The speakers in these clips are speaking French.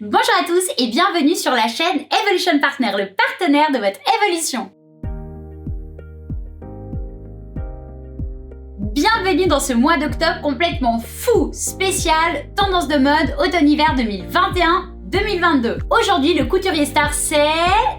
Bonjour à tous et bienvenue sur la chaîne Evolution Partner, le partenaire de votre évolution. Bienvenue dans ce mois d'octobre complètement fou, spécial, tendance de mode automne-hiver 2021-2022. Aujourd'hui, le couturier star, c'est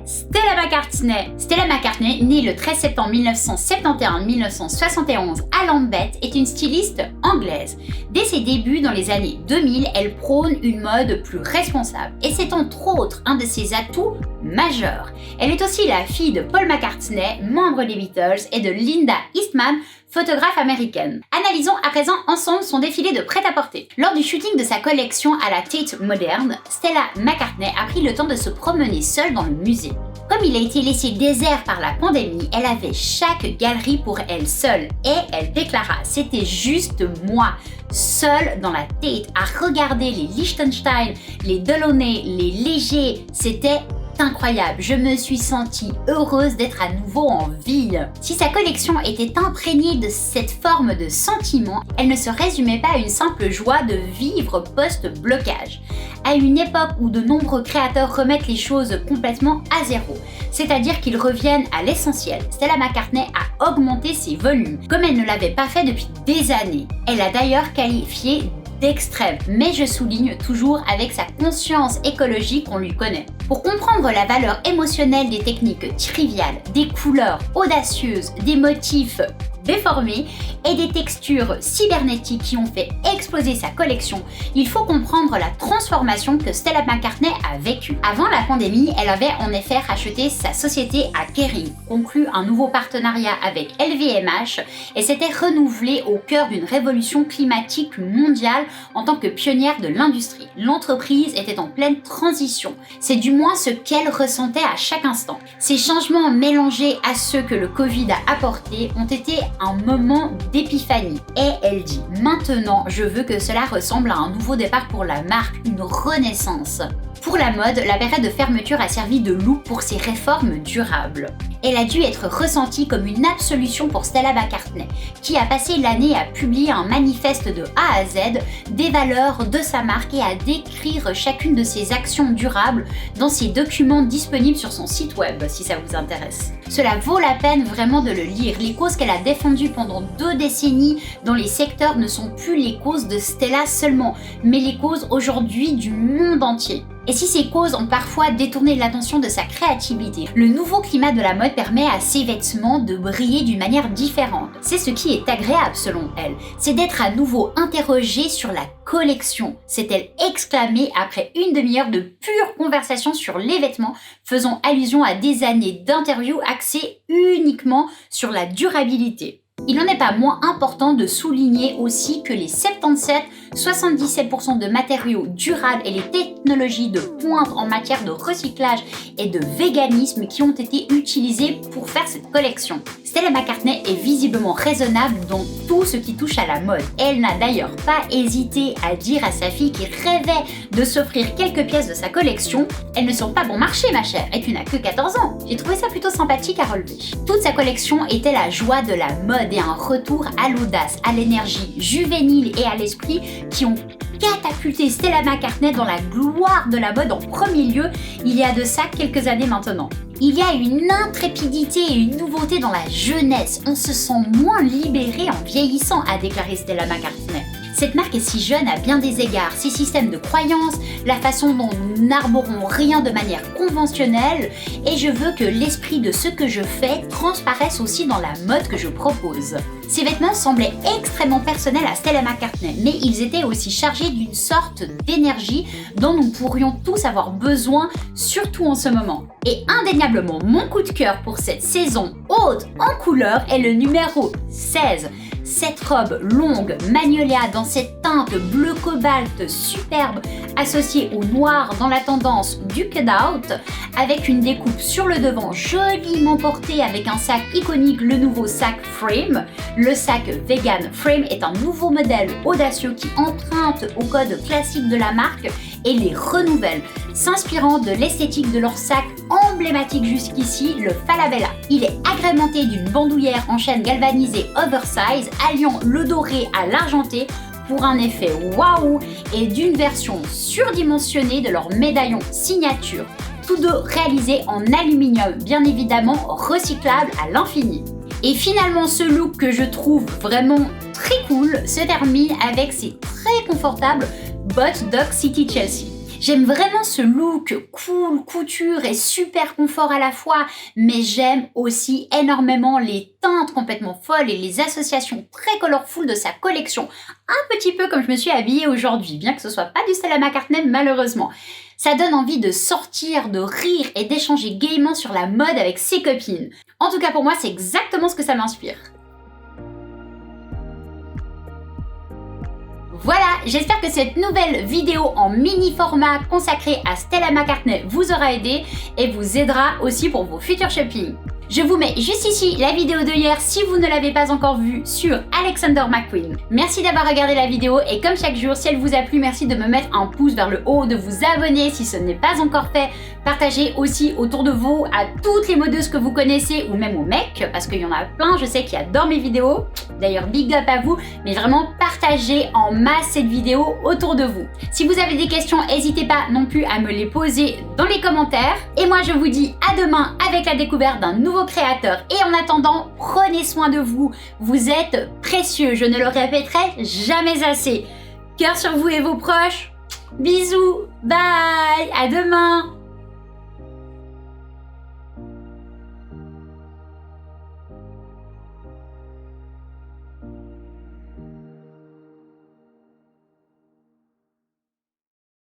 Stella McCartney. Stella McCartney, née le 13 septembre 1971-1971 à Lambeth, est une styliste anglaise. Dès ses débuts dans les années 2000, elle prône une mode plus responsable. Et c'est entre autres un de ses atouts majeurs. Elle est aussi la fille de Paul McCartney, membre des Beatles, et de Linda Eastman, photographe américaine. Analysons à présent ensemble son défilé de prêt-à-porter. Lors du shooting de sa collection à la Tate Modern, Stella McCartney a pris le temps de se promener seule dans le musée. Comme il a été laissé désert par la pandémie, elle avait chaque galerie pour elle seule et elle déclara « C'était juste moi, seule dans la Tate, à regarder les Liechtenstein, les Delaunay, les Léger, c'était incroyable, je me suis sentie heureuse d'être à nouveau en ville. » Si sa collection était imprégnée de cette forme de sentiment, elle ne se résumait pas à une simple joie de vivre post-blocage. À une époque où de nombreux créateurs remettent les choses complètement à zéro, c'est-à-dire qu'ils reviennent à l'essentiel, Stella McCartney a augmenté ses volumes, comme elle ne l'avait pas fait depuis des années. Elle a d'ailleurs qualifié d'extrême, mais je souligne toujours avec sa conscience écologique qu'on lui connaît. Pour comprendre la valeur émotionnelle des techniques triviales, des couleurs audacieuses, des motifs déformés et des textures cybernétiques qui ont fait exploser sa collection, il faut comprendre la transformation que Stella McCartney a vécue. Avant la pandémie, elle avait en effet racheté sa société à Kering, conclu un nouveau partenariat avec LVMH et s'était renouvelée au cœur d'une révolution climatique mondiale en tant que pionnière de l'industrie. L'entreprise était en pleine transition. C'est du moins ce qu'elle ressentait à chaque instant. Ces changements mélangés à ceux que le Covid a apportés ont été un moment d'épiphanie. Et elle dit « Maintenant, je veux que cela ressemble à un nouveau départ pour la marque, une renaissance. » Pour la mode, la période de fermeture a servi de loupe pour ses réformes durables. Elle a dû être ressentie comme une absolution pour Stella McCartney, qui a passé l'année à publier un manifeste de A à Z des valeurs de sa marque et à décrire chacune de ses actions durables dans ses documents disponibles sur son site web, si ça vous intéresse. Cela vaut la peine vraiment de le lire. Les causes qu'elle a défendues pendant 2 décennies dans les secteurs ne sont plus les causes de Stella seulement, mais les causes aujourd'hui du monde entier. Et si ces causes ont parfois détourné l'attention de sa créativité, le nouveau climat de la mode permet à ses vêtements de briller d'une manière différente. C'est ce qui est agréable selon elle, c'est d'être à nouveau interrogée sur la collection, s'est-elle exclamée après une demi-heure de pure conversation sur les vêtements, faisant allusion à des années d'interviews axées uniquement sur la durabilité. Il n'en est pas moins important de souligner aussi que les 77-77% de matériaux durables et les technologies de pointe en matière de recyclage et de véganisme qui ont été utilisés pour faire cette collection. Stella McCartney est visiblement raisonnable dans tout ce qui touche à la mode. Elle n'a d'ailleurs pas hésité à dire à sa fille qui rêvait de s'offrir quelques pièces de sa collection « Elles ne sont pas bon marché ma chère, et tu n'as que 14 ans ». J'ai trouvé ça plutôt sympathique à relever. Toute sa collection était la joie de la mode et un retour à l'audace, à l'énergie juvénile et à l'esprit qui ont catapulté Stella McCartney dans la gloire de la mode en premier lieu il y a de ça quelques années maintenant. Il y a une intrépidité et une nouveauté dans la jeunesse, on se sent moins libéré en vieillissant, a déclaré Stella McCartney. Cette marque est si jeune à bien des égards, ses systèmes de croyances, la façon dont nous n'arborons rien de manière conventionnelle, et je veux que l'esprit de ce que je fais transparaisse aussi dans la mode que je propose. Ces vêtements semblaient extrêmement personnels à Stella McCartney, mais ils étaient aussi chargés d'une sorte d'énergie dont nous pourrions tous avoir besoin, surtout en ce moment. Et indéniablement, mon coup de cœur pour cette saison haute en couleur est le numéro 16. Cette robe longue, magnolia dans cette teinte bleu cobalt superbe, associée au noir dans la tendance du cut-out, avec une découpe sur le devant joliment portée avec un sac iconique, le nouveau sac Frame. Le sac Vegan Frame est un nouveau modèle audacieux qui emprunte au code classique de la marque et les renouvelle, s'inspirant de l'esthétique de leur sac emblématique jusqu'ici, le Falabella. Il est agrémenté d'une bandoulière en chaîne galvanisée oversize, alliant le doré à l'argenté pour un effet waouh et d'une version surdimensionnée de leur médaillon signature, tous deux réalisés en aluminium, bien évidemment recyclable à l'infini. Et finalement, ce look que je trouve vraiment très cool se termine avec ces très confortables bottes Dock City Chelsea. J'aime vraiment ce look cool, couture et super confort à la fois, mais j'aime aussi énormément les teintes complètement folles et les associations très colorful de sa collection. Un petit peu comme je me suis habillée aujourd'hui, bien que ce soit pas du Stella McCartney malheureusement. Ça donne envie de sortir, de rire et d'échanger gaiement sur la mode avec ses copines. En tout cas pour moi, c'est exactement ce que ça m'inspire. Voilà, j'espère que cette nouvelle vidéo en mini format consacrée à Stella McCartney vous aura aidé et vous aidera aussi pour vos futurs shopping. Je vous mets juste ici la vidéo de hier si vous ne l'avez pas encore vue sur Alexander McQueen. Merci d'avoir regardé la vidéo et comme chaque jour, si elle vous a plu, merci de me mettre un pouce vers le haut, de vous abonner si ce n'est pas encore fait. Partagez aussi autour de vous à toutes les modeuses que vous connaissez ou même aux mecs, parce qu'il y en a plein, je sais qui adorent mes vidéos. D'ailleurs, big up à vous, mais vraiment partagez en masse cette vidéo autour de vous. Si vous avez des questions, n'hésitez pas non plus à me les poser dans les commentaires. Et moi, je vous dis à demain avec la découverte d'un nouveau créateur. Et en attendant, prenez soin de vous. Vous êtes précieux, je ne le répéterai jamais assez. Cœur sur vous et vos proches. Bisous, bye, à demain.